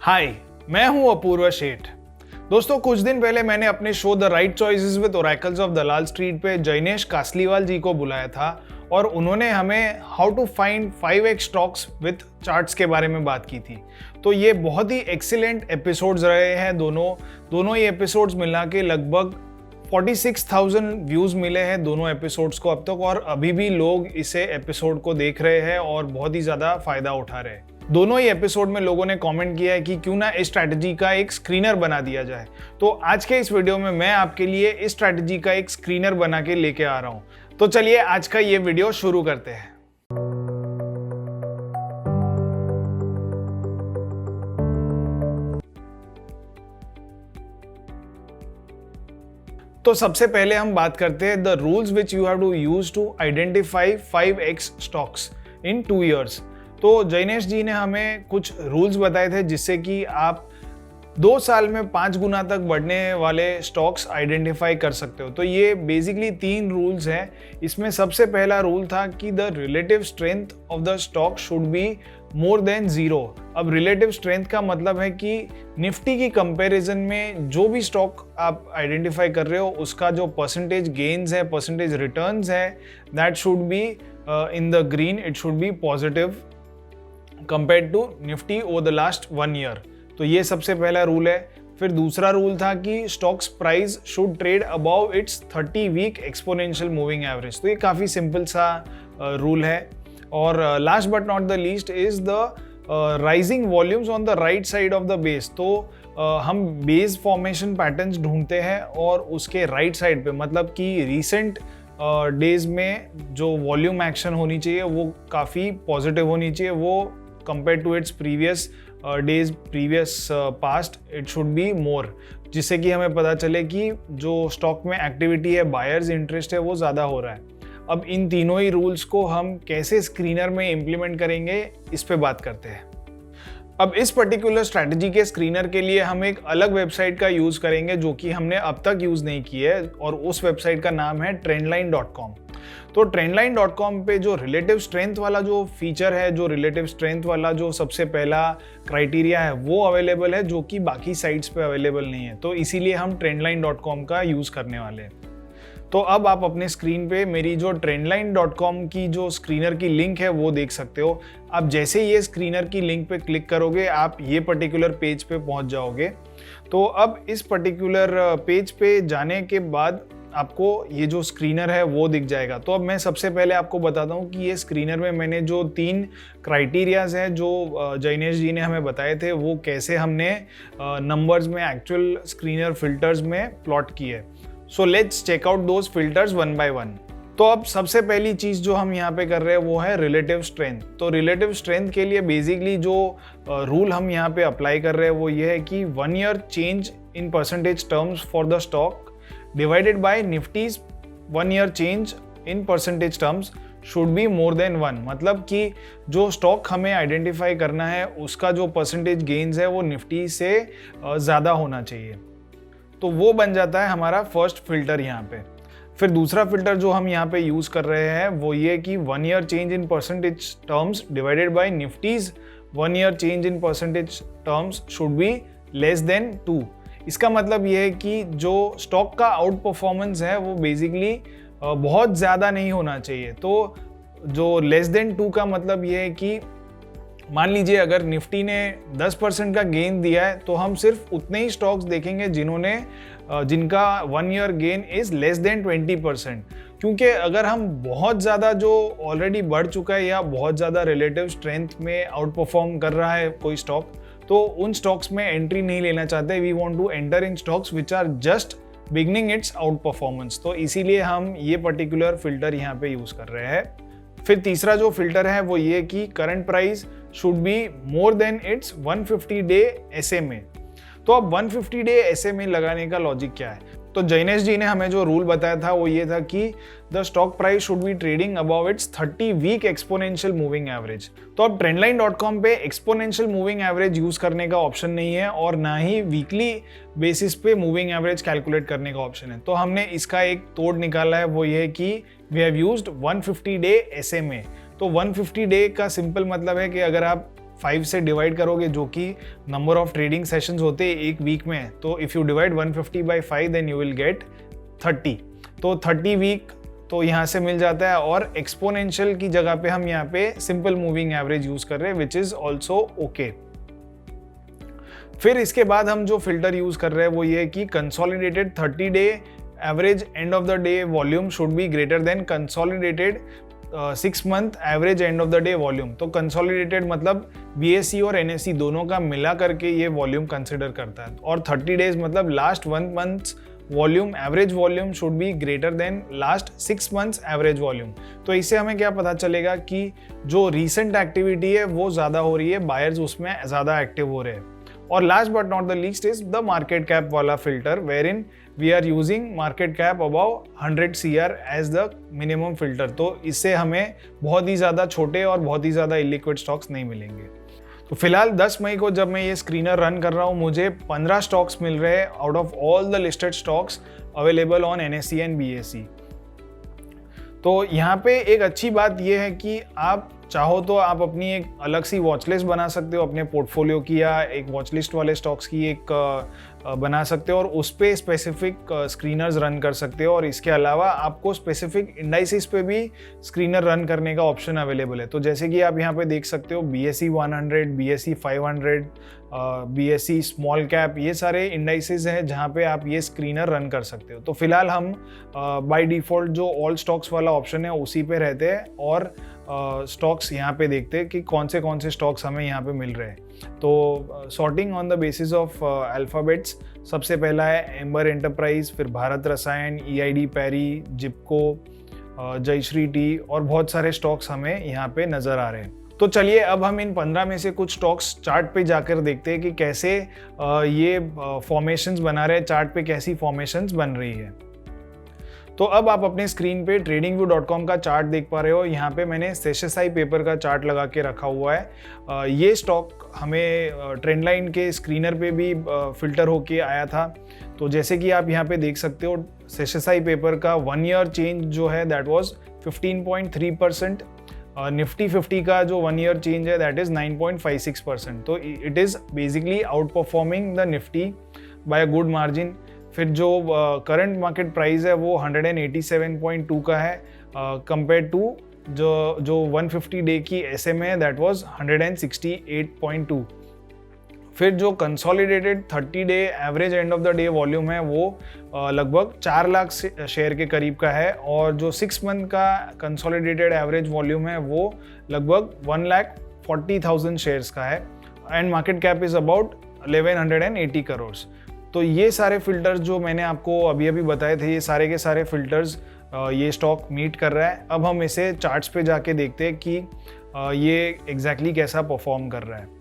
हाय, मैं हूं अपूर्व शेठ। दोस्तों, कुछ दिन पहले मैंने अपने show the right choices with oracles of Dalal street पे जैनेश कासलीवाल जी को बुलाया था और उन्होंने हमें how to find 5x stocks with charts के बारे में बात की थी। तो ये बहुत ही एक्सीलेंट एपिसोड्स रहे हैं। दोनों ही एपिसोड्स मिला के लगभग 46,000 व्यूज़ मिले हैं दोनों एपिसोड्स को अब तक, और अभी भी लोग इसे एपिसोड को देख रहे हैं और बहुत ही ज़्यादा फ़ायदा उठा रहे हैं। दोनों ही एपिसोड में लोगों ने कमेंट किया है कि क्यों ना इस स्ट्रैटेजी का एक स्क्रीनर बना दिया जाए। तो आज के इस वीडियो में मैं आपके लिए इस स्ट्रैटेजी का एक स्क्रीनर बना के लेके आ रहा हूं। तो चलिए आज का ये वीडियो शुरू करते हैं। तो सबसे पहले हम बात करते हैं the rules which you have to use to identify 5x stocks in 2 years। तो जैनेश जी ने हमें कुछ रूल्स बताए थे जिससे कि आप 2 साल में 5 गुना तक बढ़ने वाले स्टॉक्स आइडेंटिफाई कर सकते हो। तो ये बेसिकली 3 रूल्स हैं। इसमें सबसे पहला रूल था कि the relative strength of the stock should be more than 0। अब रिलेटिव स्ट्रेंथ का मतलब है कि निफ्टी की कंपैरिजन में जो भी स्टॉक आप आइडेंटिफाई कर रहे हो उसका जो परसेंटेज गेन्स है, परसेंटेज रिटर्न्स है, that should be in the green, it should be positive compared to Nifty over the last 1 year। तो ये सबसे पहला रूल है। फिर दूसरा रूल था कि stocks price should trade above its 30 week exponential moving average. तो ये काफ़ी सिंपल सा रूल है। और last but not the least is the rising volumes on the right side of the base. तो हम बेस फॉर्मेशन पैटर्न्स ढूंढते हैं और उसके राइट साइड पे, मतलब कि रीसेंट डेज में जो वॉल्यूम एक्शन होनी चाहिए वो काफ़ी पॉजिटिव होनी चाहिए। वो compared to its previous days, previous past, it should be more, जिससे कि हमें पता चले कि जो स्टॉक में एक्टिविटी है, बायर्स इंटरेस्ट है, वो ज़्यादा हो रहा है। अब इन तीनों ही रूल्स को हम कैसे स्क्रीनर में इम्प्लीमेंट करेंगे, इस पे बात करते हैं। अब इस पर्टिकुलर स्ट्रैटेजी के स्क्रीनर के लिए हम एक अलग वेबसाइट का यूज़ करेंगे जो कि हमने अब तक यूज़ नहीं की है, और उस वेबसाइट का नाम है trendline.com। तो trendline.com पे जो रिलेटिव स्ट्रेंथ वाला जो फीचर है, जो रिलेटिव स्ट्रेंथ वाला जो सबसे पहला क्राइटेरिया है, वो अवेलेबल है, जो कि बाकी साइट्स पे अवेलेबल नहीं है। तो इसीलिए हम trendline.com का यूज़ करने वाले हैं। तो अब आप अपने स्क्रीन पे मेरी जो trendline.com की जो स्क्रीनर की लिंक है वो देख सकते हो। आप जैसे ये स्क्रीनर की लिंक पे क्लिक करोगे आप ये पर्टिकुलर पेज पे पहुंच जाओगे। तो अब इस पर्टिकुलर पेज पे जाने के बाद आपको ये जो स्क्रीनर है वो दिख जाएगा। तो अब मैं सबसे पहले आपको बताता हूँ कि ये स्क्रीनर में मैंने जो 3 क्राइटेरियाज हैं जो जैनेश जी ने हमें बताए थे वो कैसे हमने नंबर्स में, एक्चुअल स्क्रीनर फिल्टर्स में प्लॉट किए। So let's check out those filters one by one. तो अब सबसे पहली चीज़ जो हम यहाँ पे कर रहे हैं वो है रिलेटिव स्ट्रेंथ। तो रिलेटिव स्ट्रेंथ के लिए बेसिकली जो रूल हम यहाँ पे अप्लाई कर रहे हैं वो ये है कि 1 year change in percentage terms for the stock divided by Nifty's 1 year change in percentage terms should be more than 1। मतलब कि जो स्टॉक हमें आइडेंटिफाई करना है उसका जो परसेंटेज गेन्स है वो निफ्टी से ज़्यादा होना चाहिए। तो वो बन जाता है हमारा फर्स्ट फिल्टर यहाँ पे। फिर दूसरा फिल्टर जो हम यहाँ पे यूज़ कर रहे हैं वो ये कि 1 year change in percentage terms divided by Nifty's 1 year change in percentage terms should be less than 2। इसका मतलब ये है कि जो स्टॉक का आउट परफॉर्मेंस है वो बेसिकली बहुत ज़्यादा नहीं होना चाहिए। तो जो लेस देन 2 का मतलब ये है कि मान लीजिए अगर निफ्टी ने 10% का गेन दिया है तो हम सिर्फ उतने ही स्टॉक्स देखेंगे जिनका 1 year gain is less than 20%। क्योंकि अगर हम बहुत ज़्यादा जो ऑलरेडी बढ़ चुका है या बहुत ज़्यादा रिलेटिव स्ट्रेंथ में आउट परफॉर्म कर रहा है कोई स्टॉक, तो उन स्टॉक्स में एंट्री नहीं लेना चाहते। We want to enter in stocks which are just beginning its outperformance. तो इसीलिए हम ये पर्टिकुलर फिल्टर यहाँ पे यूज़ कर रहे हैं। फिर तीसरा जो फिल्टर है वो ये कि current price should be more than it's 150 day SMA। तो अब 150 डे SMA लगाने का लॉजिक क्या है? तो जैनेश जी ने हमें जो रूल बताया था वो ये था कि the stock price should be trading above its 30 week exponential moving average. तो अब trendline.com पे एक्सपोनेंशियल मूविंग एवरेज यूज करने का ऑप्शन नहीं है और ना ही वीकली बेसिस पे मूविंग एवरेज कैलकुलेट करने का ऑप्शन है। तो हमने इसका एक तोड़ निकाला है, वो ये है कि we have used 150 day SMA। तो 150 डे का सिंपल मतलब है कि अगर आप 5 से डिवाइड करोगे, जो कि नंबर ऑफ ट्रेडिंग सेशंस होते हैं एक वीक में, तो if you divide 150 by 5 then you will get 30। तो 30 वीक तो यहाँ से मिल जाता है, और एक्सपोनेंशियल की जगह पे हम यहाँ पे सिंपल मूविंग एवरेज यूज कर रहे हैं, विच इज ऑल्सो ओके। फिर इसके बाद हम जो फिल्टर यूज कर रहे हैं वो ये है कि consolidated 30 day average end of the day volume should be greater than consolidated 6 month average end of the day volume. तो कंसोलिडेटेड मतलब BSE और NSE दोनों का मिला करके ये वॉल्यूम कंसिडर करता है, और 30 डेज मतलब last 1 month volume, average volume should be greater than last 6 months average volume. तो इससे हमें क्या पता चलेगा कि जो रीसेंट एक्टिविटी है वो ज़्यादा हो रही है, बायर्स उसमें ज़्यादा एक्टिव हो रहे हैं। और last but not the least is the market cap वाला filter, where in we are using market cap about 100 CR as the minimum filter. तो इससे हमें बहुत ही ज़्यादा छोटे और बहुत ही ज़्यादा इलिक्विड स्टॉक्स नहीं मिलेंगे। तो फिलहाल 10 मई को जब मैं ये स्क्रीनर रन कर रहा हूँ, मुझे 15 स्टॉक्स मिल रहे हैं out of all the listed stocks available on NSE and BSE। तो यहाँ पे एक अच्छी बात ये है कि आप चाहो तो आप अपनी एक अलग सी वॉच लिस्ट बना सकते हो अपने पोर्टफोलियो की, या एक वॉच लिस्ट वाले स्टॉक्स की एक बना सकते हो और उस पर स्पेसिफिक स्क्रीनर्स रन कर सकते हो। और इसके अलावा आपको स्पेसिफिक इंडाइसिस पे भी स्क्रीनर रन करने का ऑप्शन अवेलेबल है। तो जैसे कि आप यहाँ पे देख सकते हो BSE 100, BSE 500, BSE small cap, ये सारे इंडाइसिस हैं जहाँ पे आप ये स्क्रीनर रन कर सकते हो। तो फिलहाल हम बाय डिफ़ॉल्ट जो ऑल स्टॉक्स वाला ऑप्शन है उसी पे रहते हैं, और स्टॉक्स यहाँ पे देखते हैं कि कौन से स्टॉक्स हमें यहाँ पे मिल रहे हैं। तो sorting on the basis of alphabets, सबसे पहला है एम्बर एंटरप्राइज, फिर भारत रसायन, EID पैरी, जिपको, जयश्री टी, और बहुत सारे स्टॉक्स हमें यहाँ पे नज़र आ रहे हैं। तो चलिए अब हम इन 15 में से कुछ स्टॉक्स चार्ट पे जाकर देखते हैं कि कैसे ये फॉर्मेशंस बना रहे हैं, चार्ट पे कैसी फॉर्मेशंस बन रही है। तो अब आप अपने स्क्रीन पे tradingview.com का चार्ट देख पा रहे हो। यहाँ पे मैंने सेशेसाई पेपर का चार्ट लगा के रखा हुआ है। ये स्टॉक हमें ट्रेंड लाइन के स्क्रीनर पे भी फिल्टर होके आया था। तो जैसे कि आप यहाँ पे देख सकते हो, सेशेसाई पेपर का 1 ईयर चेंज जो है दैट वाज 15.3%। निफ्टी 50 का जो 1 ईयर चेंज है दैट इज 9.56%। तो it is basically outperforming the Nifty by a good margin. फिर जो करंट मार्केट प्राइस है वो 187.2 का है कंपेयर टू जो 150 डे की SMA है दैट वाज 168.2। फिर जो consolidated 30 day average end of the day volume है वो लगभग 4 लाख शेयर के करीब का है, और जो 6 मंथ का कंसोलिडेटेड एवरेज वॉल्यूम है वो लगभग 1,40,000 शेयर्स का है, and market cap is about 1180 crore. तो ये सारे फिल्टर्स जो मैंने आपको अभी अभी बताए थे, ये सारे के सारे फिल्टर्स ये स्टॉक मीट कर रहा है। अब हम इसे चार्ट्स पे जाके देखते हैं कि ये एग्जैक्टली कैसा परफॉर्म कर रहा है।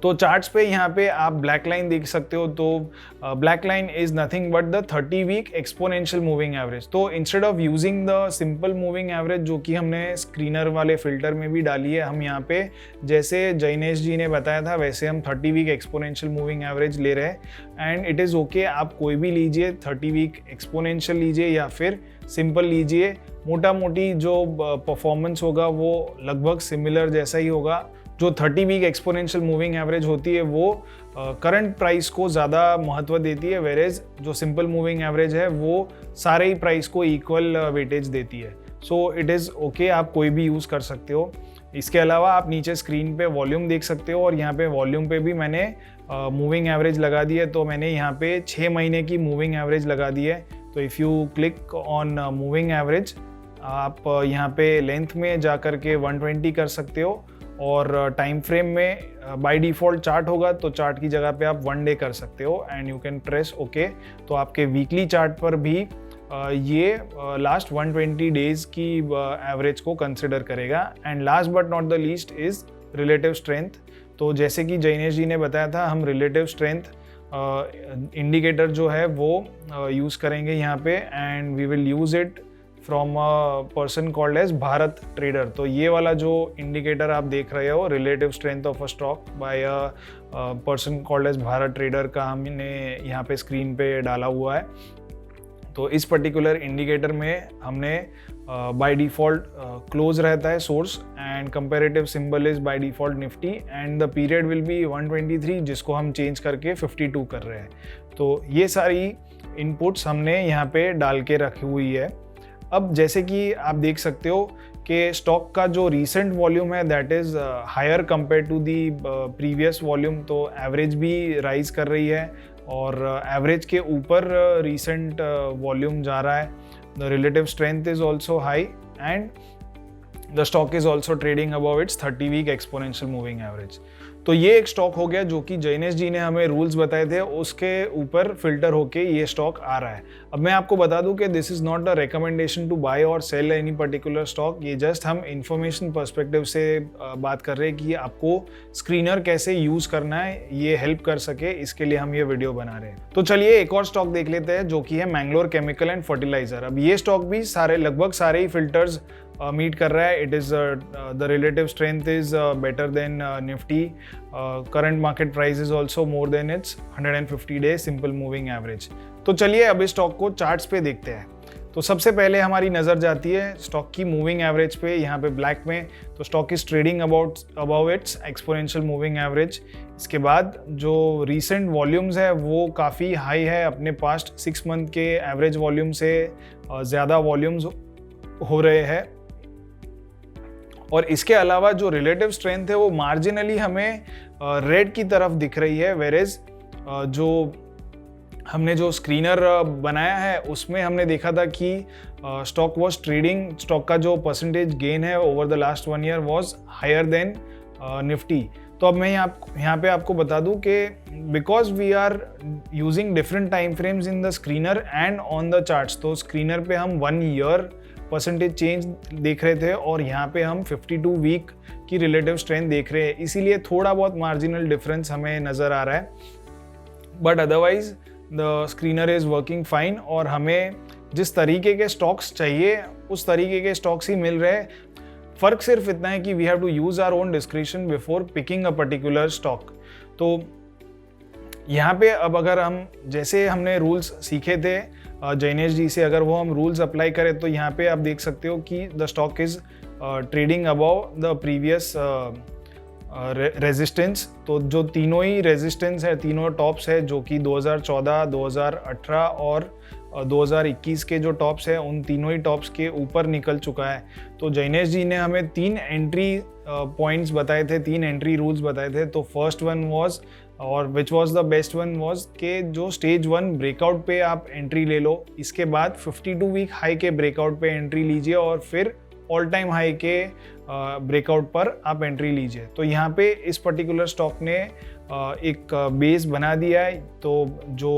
तो चार्ट्स पे यहाँ पे आप ब्लैक लाइन देख सकते हो। तो black line is nothing but the 30 week exponential moving average. तो instead of using the simple moving average जो कि हमने स्क्रीनर वाले फिल्टर में भी डाली है, हम यहाँ पे जैसे जैनेश जी ने बताया था वैसे हम 30 वीक एक्सपोनेंशियल मूविंग एवरेज ले रहे हैं, एंड इट इज़ ओके। आप कोई भी लीजिए, 30 वीक एक्सपोनेंशियल लीजिए या फिर सिंपल लीजिए, मोटा मोटी जो परफॉर्मेंस होगा वो लगभग सिमिलर जैसा ही होगा। जो 30 वीक एक्सपोनेंशियल मूविंग एवरेज होती है वो करंट प्राइस को ज़्यादा महत्व देती है, वेरेज जो सिंपल मूविंग एवरेज है वो सारे ही प्राइस को इक्वल वेटेज देती है। सो इट इज़ ओके, आप कोई भी यूज़ कर सकते हो। इसके अलावा आप नीचे स्क्रीन पे वॉल्यूम देख सकते हो, और यहाँ पे वॉल्यूम पे भी मैंने मूविंग एवरेज लगा दी है। तो मैंने यहाँ पे 6 महीने की मूविंग एवरेज लगा दी है। तो if you click on moving average, आप यहाँ पे लेंथ में जा कर के 120 कर सकते हो, और टाइम फ्रेम में बाय डिफ़ॉल्ट चार्ट होगा तो चार्ट की जगह पे आप 1 डे कर सकते हो, and you can press okay. तो आपके वीकली चार्ट पर भी ये लास्ट 120 डेज की एवरेज को कंसिडर करेगा। And last but not the least is relative strength. तो जैसे कि जैनेश जी ने बताया था, हम रिलेटिव स्ट्रेंथ इंडिकेटर जो है वो यूज़ करेंगे यहाँ पे, and we will use it from a person called as Bharat trader. तो ये वाला जो इंडिकेटर आप देख रहे हो, relative strength of a stock by a person called as Bharat trader का हमने यहाँ पे स्क्रीन पे डाला हुआ है। तो इस पर्टिकुलर इंडिकेटर में हमने बाय डिफ़ॉल्ट क्लोज रहता है source and comparative symbol is by default Nifty and the period will be 123 जिसको हम चेंज करके 52 कर रहे हैं। तो ये सारी इनपुट्स हमने यहाँ पे डाल के रखी हुई है। अब जैसे कि आप देख सकते हो कि स्टॉक का जो रीसेंट वॉल्यूम है that is higher compare to the previous volume, तो एवरेज भी राइज कर रही है और एवरेज के ऊपर रीसेंट वॉल्यूम जा रहा है। The relative strength is also high and the stock is also trading above its 30 week exponential moving average. तो ये एक स्टॉक हो गया जो कि जैनेश जी ने हमें रूल्स बताए थे, उसके ऊपर फिल्टर होके ये स्टॉक आ रहा है। अब मैं आपको बता दूं कि this is not a recommendation to buy और सेल एनी पर्टिकुलर स्टॉक, ये जस्ट हम इंफॉर्मेशन पर्सपेक्टिव से बात कर रहे हैं कि आपको स्क्रीनर कैसे यूज करना है, ये हेल्प कर सके, इसके लिए हम ये वीडियो बना रहे हैं। तो चलिए एक और स्टॉक देख लेते हैं जो कि है मैंगलोर केमिकल एंड फर्टिलाइजर। अब ये स्टॉक भी लगभग सारे ही फिल्टर्स मीट कर रहा है। It is the relative strength is better than Nifty, current market price is also more than it's 150 day simple moving average. तो चलिए अब इस स्टॉक को चार्ट्स पे देखते हैं। तो सबसे पहले हमारी नज़र जाती है स्टॉक की मूविंग एवरेज पे, यहाँ पे ब्लैक में। तो stock is trading about it's exponential moving average. इसके बाद जो रीसेंट वॉल्यूम्स है वो काफ़ी हाई है, अपने पास्ट 6 मंथ के एवरेज वॉल्यूम से ज़्यादा वॉल्यूम्स हो रहे हैं। और इसके अलावा जो रिलेटिव स्ट्रेंथ है वो मार्जिनली हमें रेड की तरफ दिख रही है, वेरेज जो हमने जो स्क्रीनर बनाया है उसमें हमने देखा था कि स्टॉक का जो परसेंटेज गेन है over the last 1 year was higher than Nifty. तो अब मैं यहाँ पे आपको बता दूं कि because we are using different time frames in the screener and on the charts, तो स्क्रीनर पे हम 1 ईयर परसेंटेज चेंज देख रहे थे और यहाँ पे हम 52 वीक की रिलेटिव स्ट्रेंथ देख रहे हैं, इसीलिए थोड़ा बहुत मार्जिनल डिफरेंस हमें नज़र आ रहा है। But otherwise the screener is working fine और हमें जिस तरीके के स्टॉक्स चाहिए उस तरीके के स्टॉक्स ही मिल रहे हैं। फ़र्क सिर्फ इतना है कि we have to use our own description before picking a particular stock. तो यहाँ पे अब अगर हम जैसे हमने रूल्स सीखे थे जैनेश जी से, अगर वो हम रूल्स अप्लाई करें तो यहाँ पे आप देख सकते हो कि the stock is trading above the previous resistance. तो जो तीनों ही रेजिस्टेंस है, तीनों टॉप्स है जो कि 2014, 2018 और 2021 के जो टॉप्स है उन तीनों ही टॉप्स के ऊपर निकल चुका है। तो जैनेश जी ने हमें 3 एंट्री पॉइंट्स बताए थे, 3 एंट्री रूल्स बताए थे। तो फर्स्ट वन वाज और which was the best one was के जो स्टेज 1 ब्रेकआउट पे आप एंट्री ले लो, इसके बाद 52 वीक हाई के ब्रेकआउट पे एंट्री लीजिए और फिर ऑल टाइम हाई के ब्रेकआउट पर आप एंट्री लीजिए। तो यहाँ पे इस पर्टिकुलर स्टॉक ने एक बेस बना दिया है। तो जो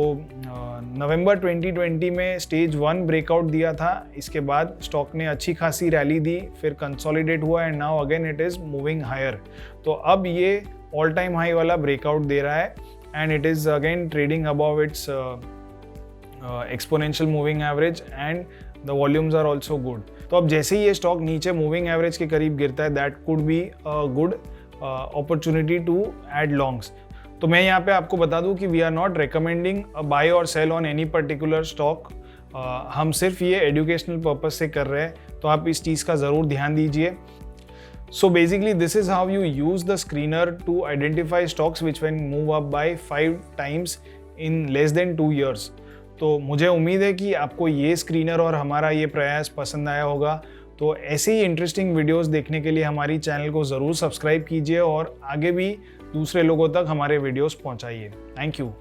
नवंबर 2020 में स्टेज 1 ब्रेकआउट दिया था, इसके बाद स्टॉक ने अच्छी खासी रैली दी, फिर कंसोलिडेट हुआ and now again it is moving higher. तो अब ये ऑल टाइम हाई वाला ब्रेकआउट दे रहा है and it is again trading above its exponential moving average and the volumes are also good. तो अब जैसे ही ये स्टॉक नीचे मूविंग एवरेज के करीब गिरता है, that could be a good opportunity to add longs. तो मैं यहाँ पे आपको बता दूं कि we are not recommending buy और sell on any particular stock, हम सिर्फ ये एजुकेशनल पर्पज से कर रहे हैं, तो आप इस चीज़ का ज़रूर ध्यान दीजिए। So basically this is how you use the screener to identify stocks which can move up by 5 times in less than 2 years. तो मुझे उम्मीद है कि आपको ये स्क्रीनर और हमारा ये प्रयास पसंद आया होगा। तो ऐसे ही इंटरेस्टिंग वीडियोस देखने के लिए हमारी चैनल को ज़रूर सब्सक्राइब कीजिए और आगे भी दूसरे लोगों तक हमारे वीडियोस पहुंचाइए। Thank you.